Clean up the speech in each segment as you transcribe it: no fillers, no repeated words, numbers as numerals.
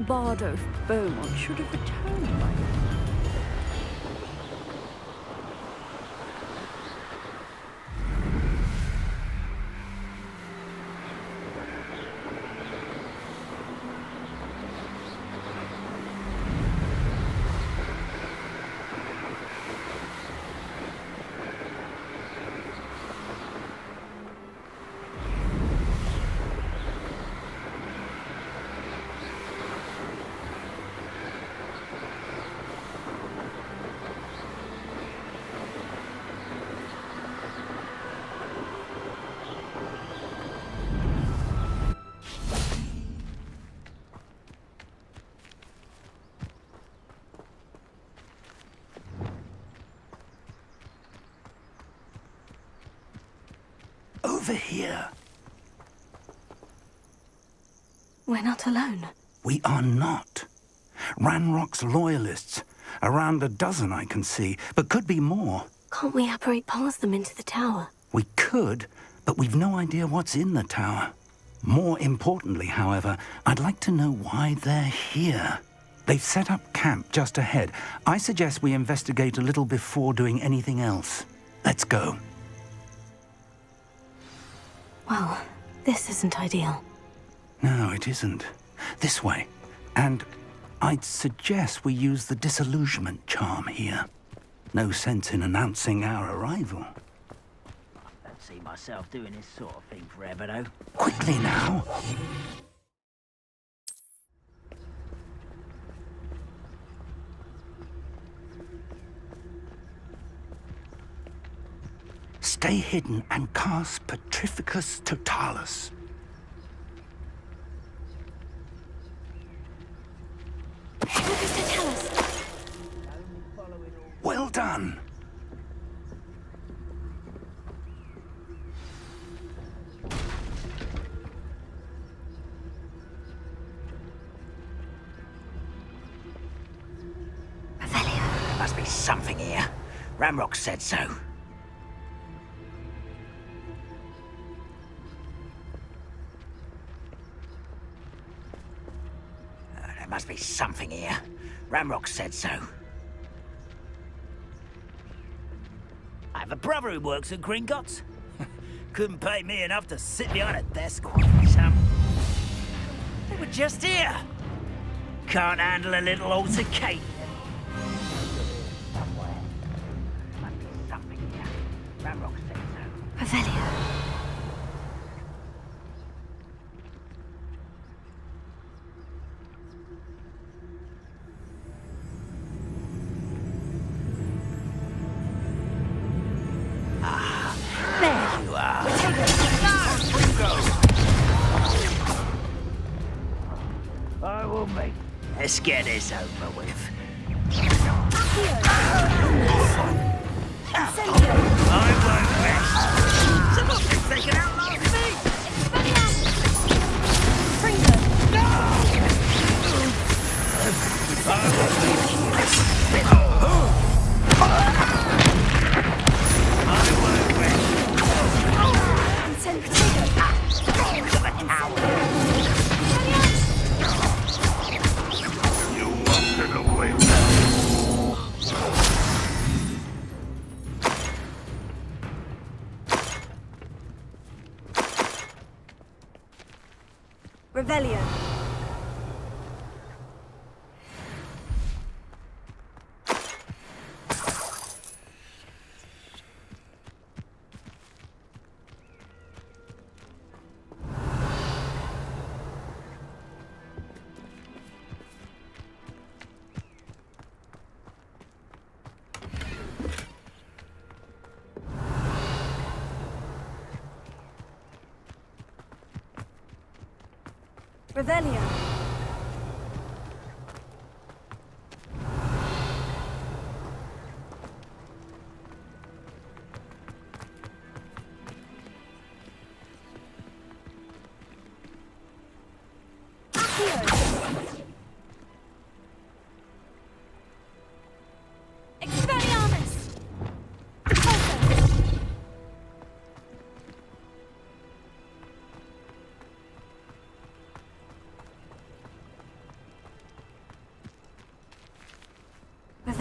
Bardo Beaumont should have returned by now. Over here. We're not alone. We are not. Ranrock's loyalists. Around a dozen I can see, but could be more. Can't we apparate past them into the tower? We could, but we've no idea what's in the tower. More importantly, however, I'd like to know why they're here. They've set up camp just ahead. I suggest we investigate a little before doing anything else. Let's go. Well, this isn't ideal. No, it isn't. This way. And I'd suggest we use the disillusionment charm here. No sense in announcing our arrival. I don't see myself doing this sort of thing forever, though. Quickly now. Stay hidden and cast Petrificus Totalis. Petrificus Totalis. Well done. There must be something here. Ranrock said so. There must be something here. Ranrock said so. I have a brother who works at Gringotts. Couldn't pay me enough to sit behind a desk watching some. They were just here. Can't handle a little altercation. Somewhere. Must be something here. Ranrock said so. Revelio. There you are. I will make. Let's get this over with. I won't rest. Someone can take it out last me. Revelio. Revelio.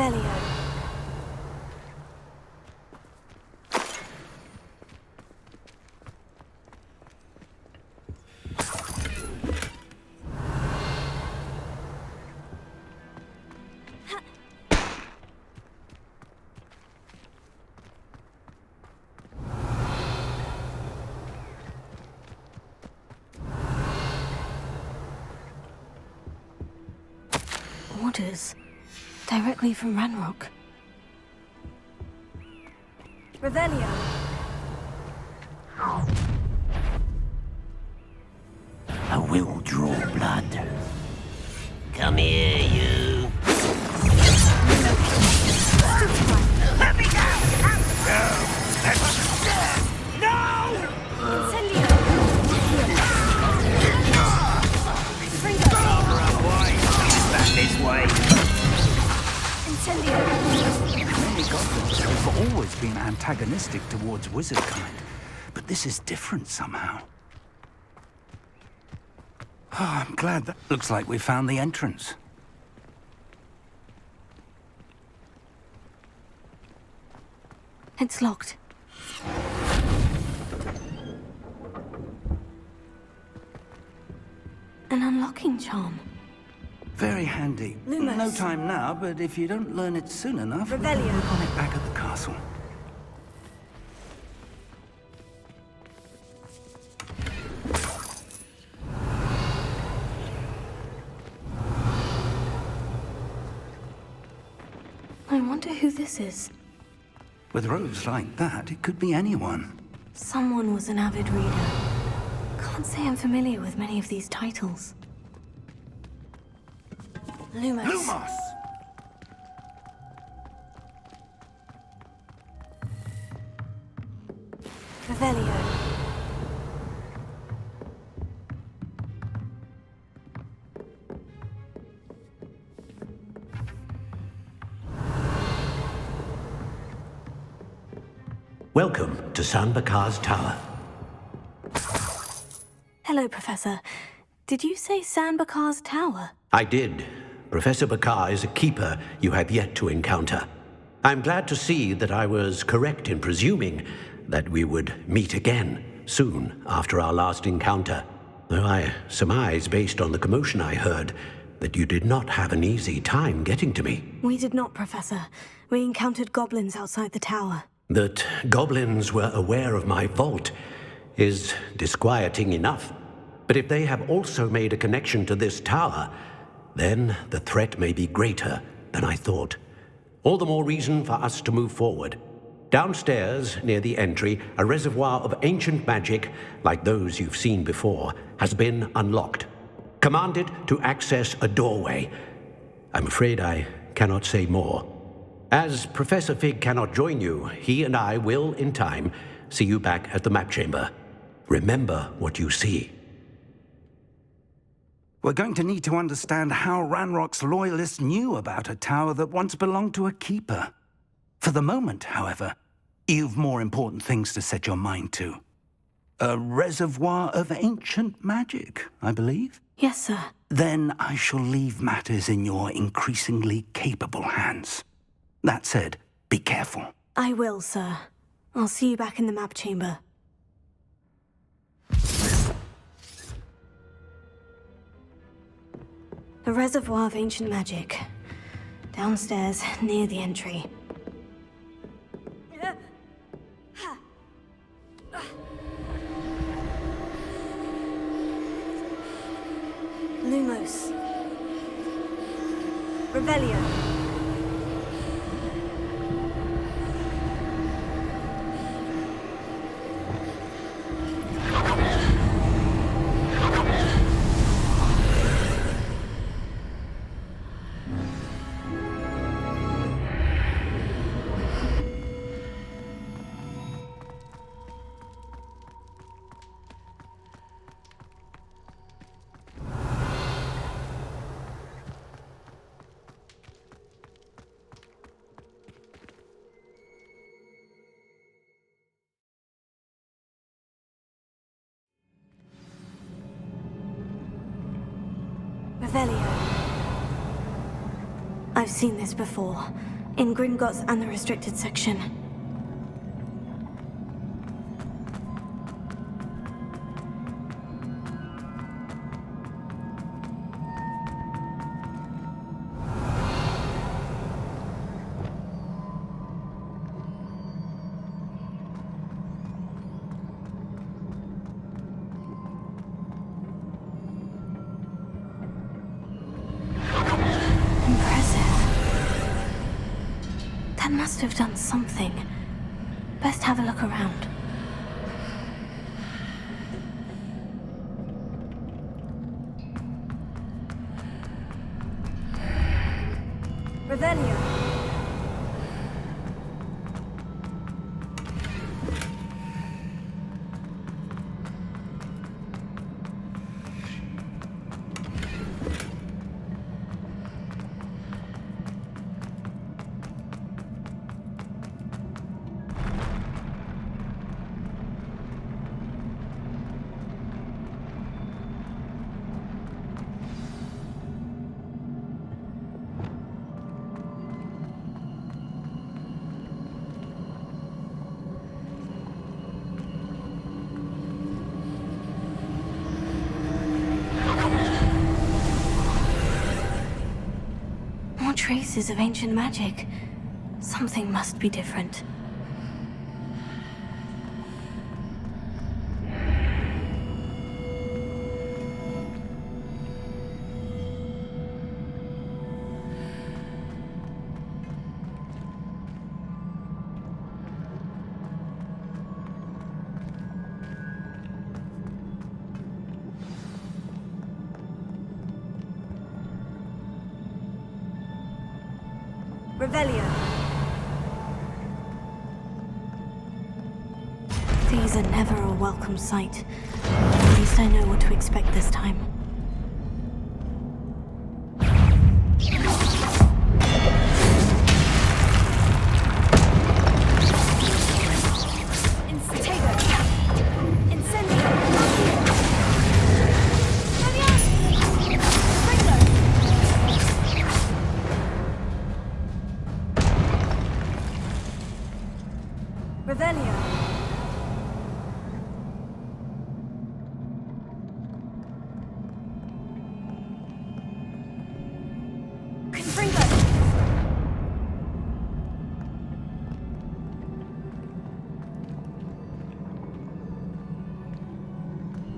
Revelio. Orders. Directly from Ranrock. Revelio. I will draw blood. Come here, you. Let me go! No! Incendio. Back this way. Incendio. Many goblins have always been antagonistic towards wizard kind, but this is different somehow. Oh, I'm glad that looks like we found the entrance. It's locked. An unlocking charm. Very handy. Lumos. No time now, but if you don't learn it soon enough, we'll Revelio. work on it back at the castle. I wonder who this is. With robes like that, it could be anyone. Someone was an avid reader. Can't say I'm familiar with many of these titles. Lumos. Lumos! Revelio. Welcome to ㄌㄌ Tower. Hello, Professor. Did you say ㄌㄌ's Tower? I did. Professor Bakar is a keeper you have yet to encounter. I'm glad to see that I was correct in presuming that we would meet again soon after our last encounter. Though I surmise, based on the commotion I heard, that you did not have an easy time getting to me. We did not, Professor. We encountered goblins outside the tower. That goblins were aware of my vault is disquieting enough. But if they have also made a connection to this tower, then the threat may be greater than I thought. All the more reason for us to move forward. Downstairs, near the entry, a reservoir of ancient magic, like those you've seen before, has been unlocked. Commanded to access a doorway. I'm afraid I cannot say more. As Professor Fig cannot join you, he and I will, in time, see you back at the map chamber. Remember what you see. We're going to need to understand how Ranrock's loyalists knew about a tower that once belonged to a keeper. For the moment, however, you've more important things to set your mind to. A reservoir of ancient magic, I believe? Yes, sir. Then I shall leave matters in your increasingly capable hands. That said, be careful. I will, sir. I'll see you back in the map chamber. A reservoir of ancient magic. Downstairs, near the entry. Lumos. Revelio. Revelio. I've seen this before. In Gringotts and the restricted section. Must have done something. Best have a look around. Revelio. Traces of ancient magic. Something must be different. Revelio. These are never a welcome sight. At least I know what to expect this time.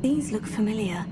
These look familiar.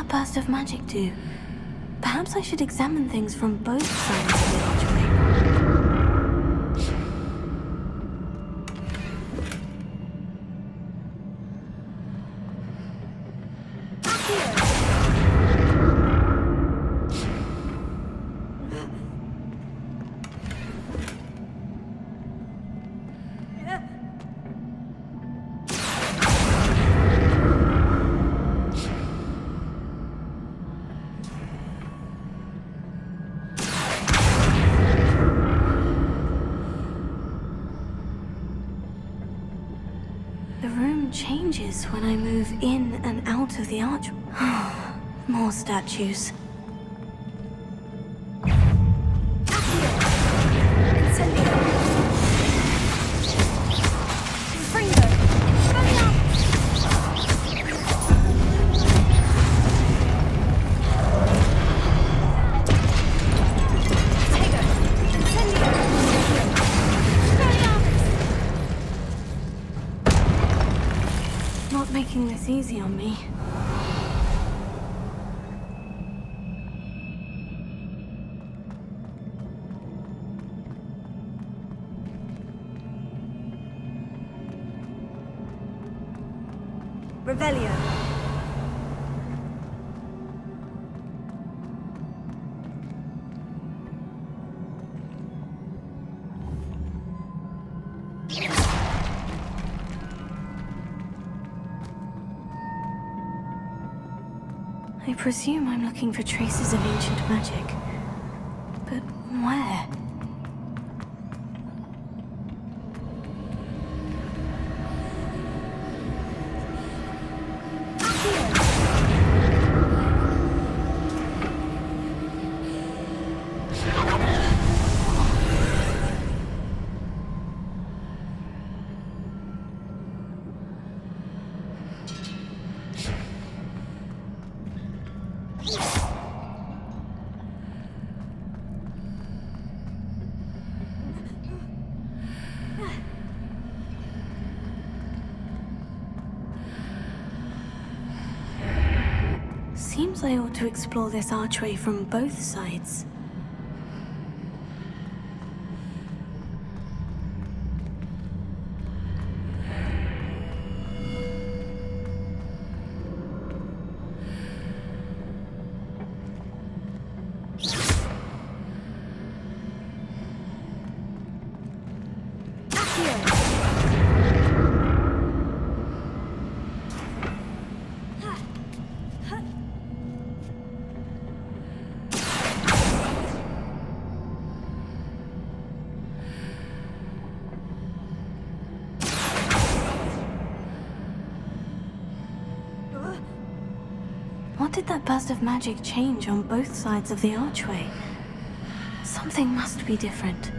Burst of magic do? Perhaps I should examine things from both sides of the archway. Changes when I move in and out of the arch. More statues. Not making this easy on me. Revelio. I presume I'm looking for traces of ancient magic. But where? Seems I ought to explore this archway from both sides. What did that burst of magic change on both sides of the archway? Something must be different.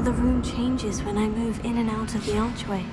The room changes when I move in and out of the archway.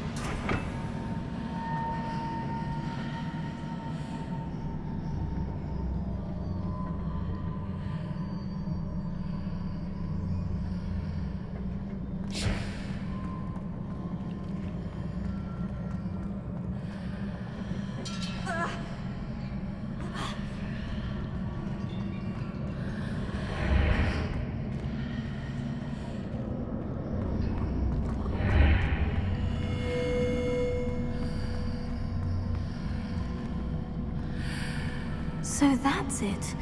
So that's it.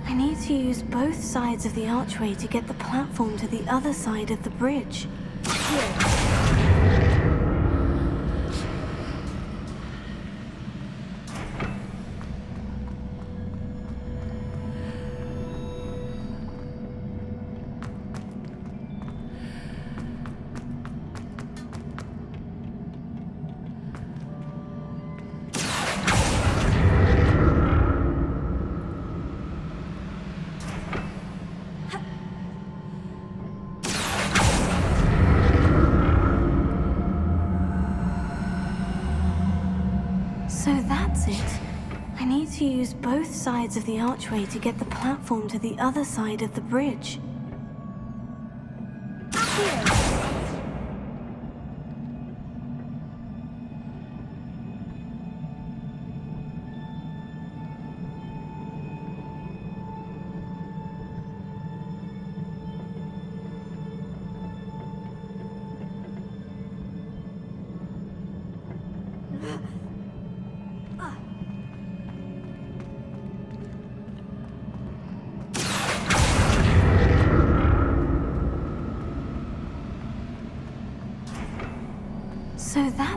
I need to use both sides of the archway to get the platform to the other side of the bridge. So that's it. I need to use both sides of the archway to get the platform to the other side of the bridge.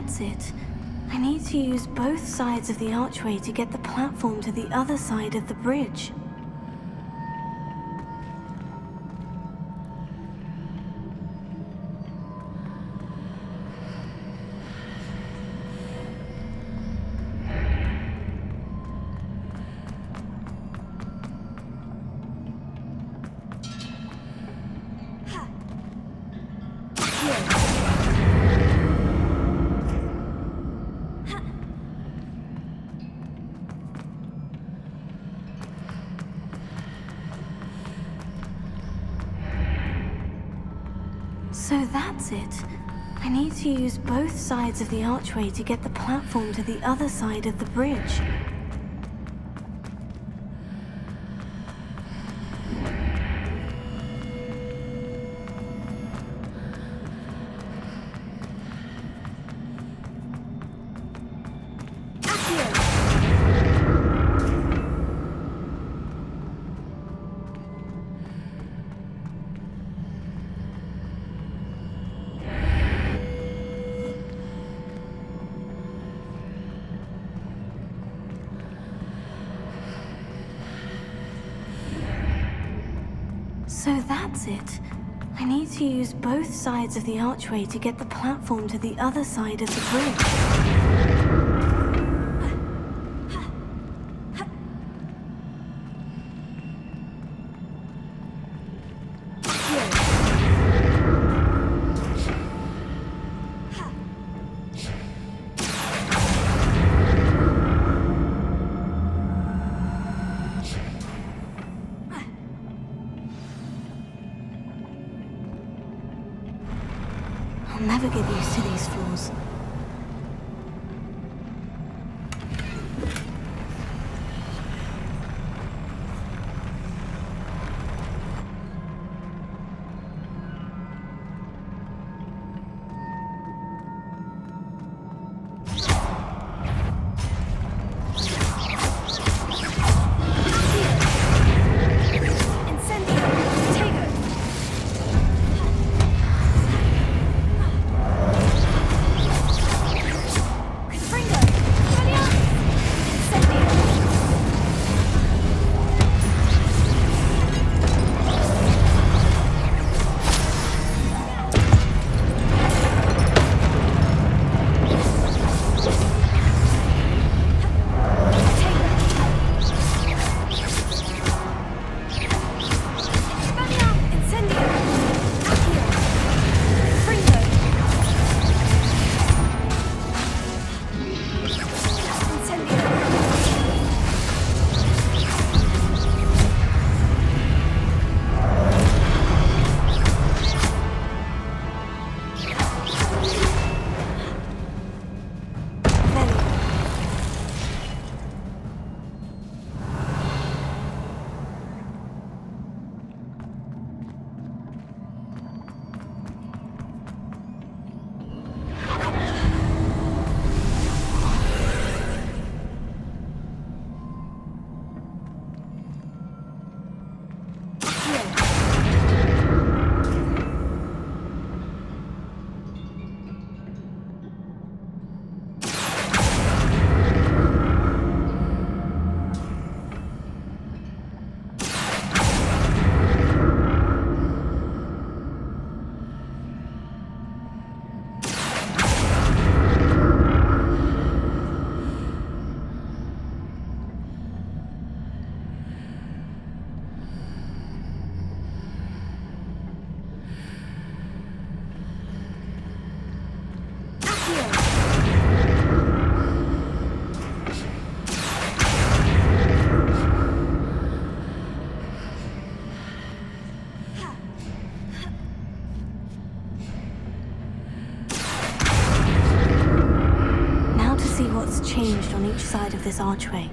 that's it. I need to use both sides of the archway to get the platform to the other side of the bridge. So that's it. I need to use both sides of the archway to get the platform to the other side of the bridge. So that's it. I need to use both sides of the archway to get the platform to the other side of the bridge. I'll never get used to these floors. Changed on each side of this archway.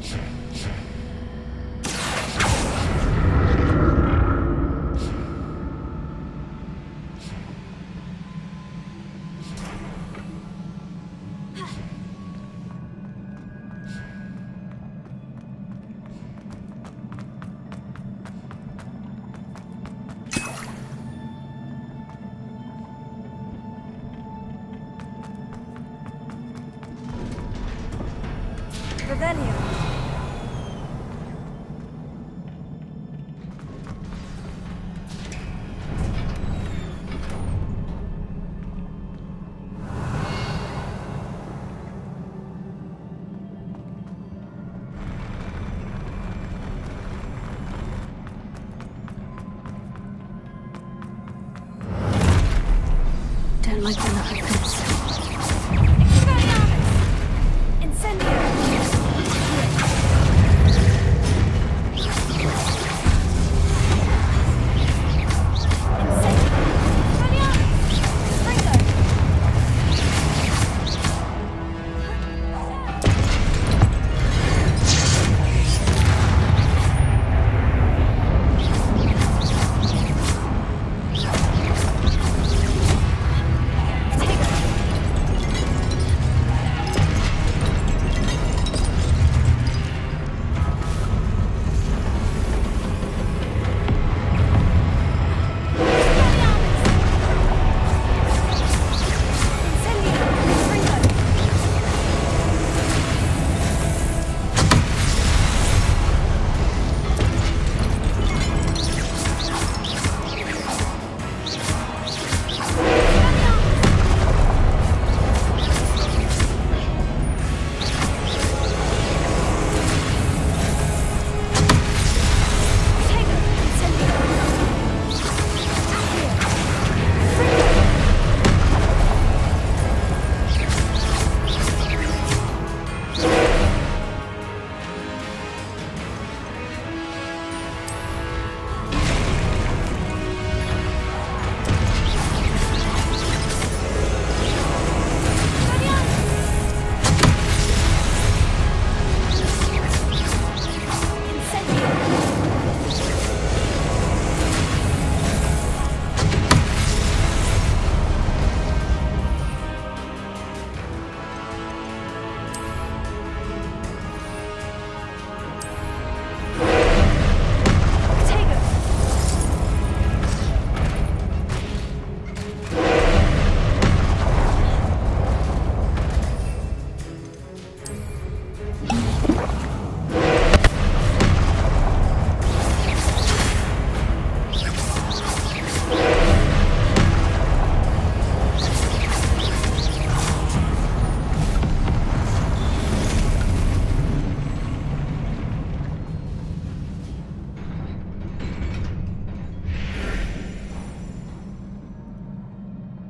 like the look of this.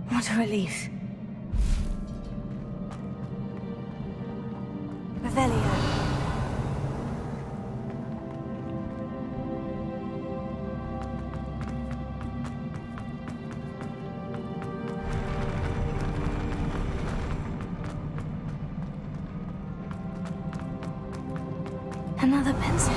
What a relief. Revelio. Another pensive.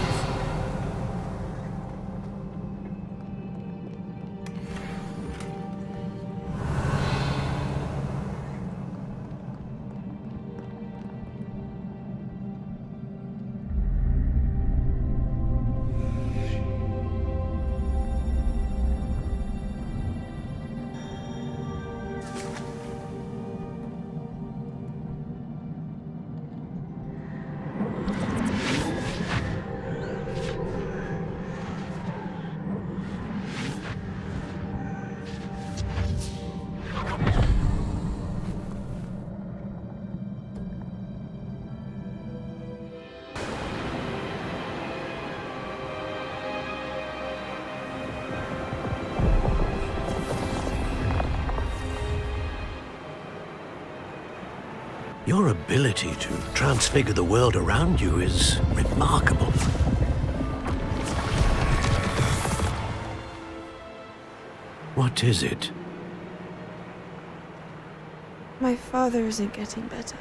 Your ability to transfigure the world around you is remarkable. What is it? My father isn't getting better.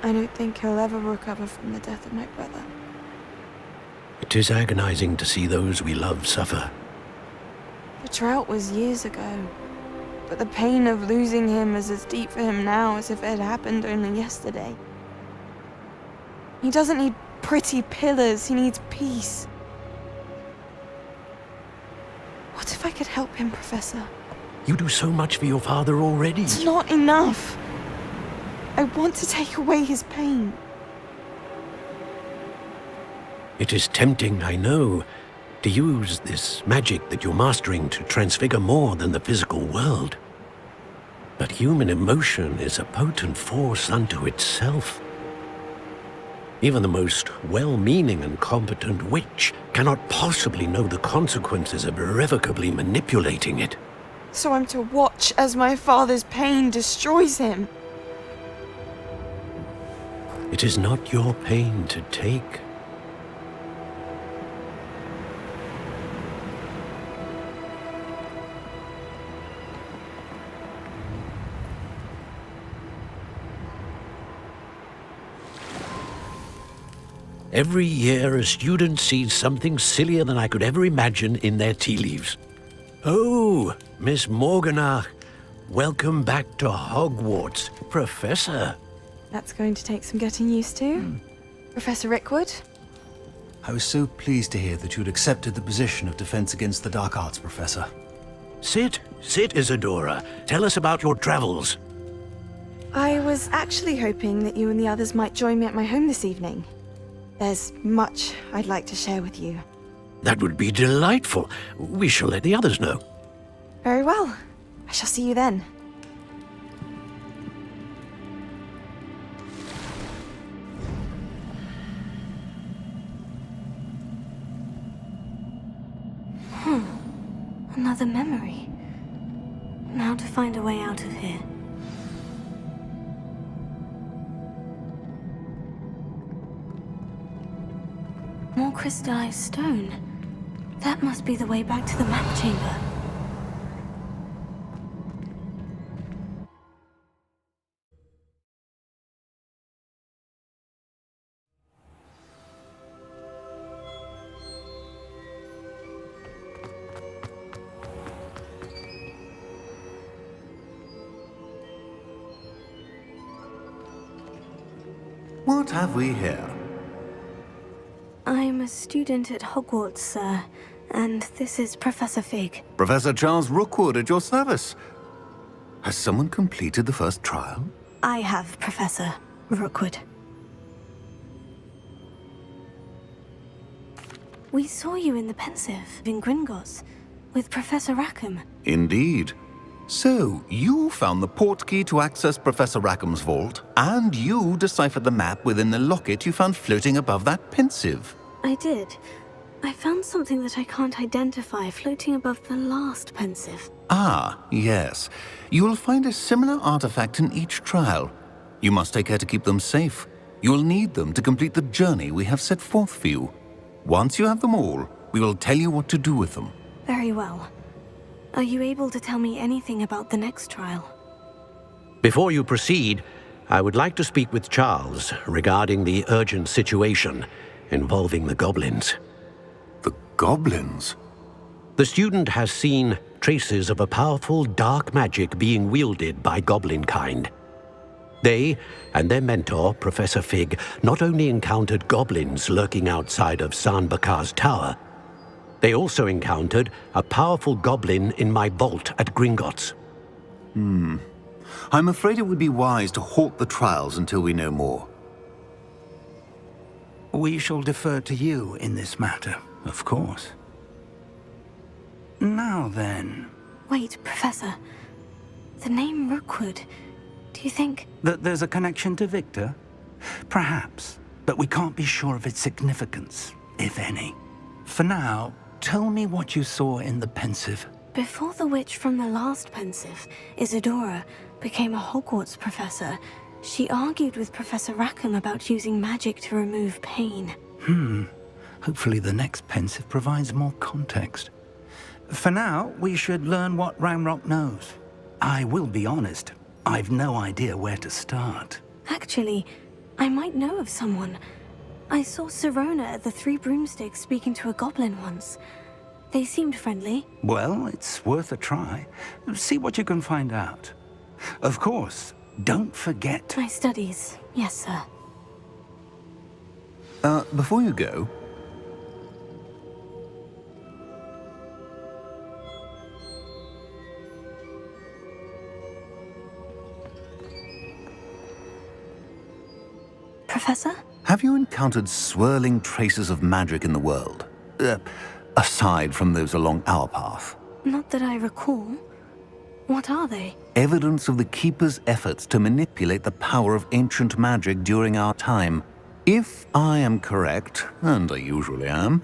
I don't think he'll ever recover from the death of my brother. It is agonizing to see those we love suffer. The drought was years ago, but the pain of losing him is as deep for him now as if it had happened only yesterday. He doesn't need pretty pillars, he needs peace. What if I could help him, Professor? You do so much for your father already. It's not enough. I want to take away his pain. It is tempting, I know, to use this magic that you're mastering to transfigure more than the physical world. But human emotion is a potent force unto itself. Even the most well-meaning and competent witch cannot possibly know the consequences of irrevocably manipulating it. So I'm to watch as my father's pain destroys him. It is not your pain to take. Every year, a student sees something sillier than I could ever imagine in their tea leaves. Oh, Miss ㄌㄌ, welcome back to Hogwarts, Professor. That's going to take some getting used to. Professor Rickwood? I was so pleased to hear that you'd accepted the position of Defense Against the Dark Arts, Professor. Sit, Isadora. Tell us about your travels. I was actually hoping that you and the others might join me at my home this evening. There's much I'd like to share with you. That would be delightful. We shall let the others know. Very well. I shall see you then. Another memory. Now to find a way out of here. More crystallized stone. That must be the way back to the map chamber. What have we here? I'm a student at Hogwarts, sir, and this is Professor Fig. Professor Charles Rookwood at your service. Has someone completed the first trial? I have, Professor Rookwood. We saw you in the Pensive in Gringotts with Professor Rackham. Indeed. So, you found the portkey to access Professor Rackham's vault, and you deciphered the map within the locket you found floating above that Pensive. I did. I found something that I can't identify floating above the last Pensive. Ah, yes. You will find a similar artifact in each trial. You must take care to keep them safe. You will need them to complete the journey we have set forth for you. Once you have them all, we will tell you what to do with them. Very well. Are you able to tell me anything about the next trial? Before you proceed, I would like to speak with Charles regarding the urgent situation involving the goblins. The goblins? The student has seen traces of a powerful dark magic being wielded by goblin kind. They and their mentor, Professor Fig, not only encountered goblins lurking outside of San Bakar's tower, they also encountered a powerful goblin in my vault at Gringotts. I'm afraid it would be wise to halt the trials until we know more. We shall defer to you in this matter, of course. Now then... Wait, Professor. The name Rookwood. Do you think... That there's a connection to Victor? Perhaps, but we can't be sure of its significance, if any. For now, tell me what you saw in the Pensive. Before the witch from the last Pensive, Isadora, became a Hogwarts professor, she argued with Professor Rackham about using magic to remove pain. Hopefully the next Pensive provides more context. For now, we should learn what Ranrock knows. I will be honest, I've no idea where to start. Actually, I might know of someone. I saw Sirona at the Three Broomsticks speaking to a goblin once. They seemed friendly. Well, it's worth a try. See what you can find out. Of course, don't forget... My studies, yes, sir. Before you go... Professor? Have you encountered swirling traces of magic in the world? Aside from those along our path? Not that I recall. What are they? Evidence of the Keeper's efforts to manipulate the power of ancient magic during our time. If I am correct, and I usually am,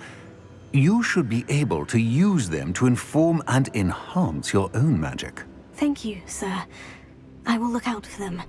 You should be able to use them to inform and enhance your own magic. Thank you, sir. I will look out for them.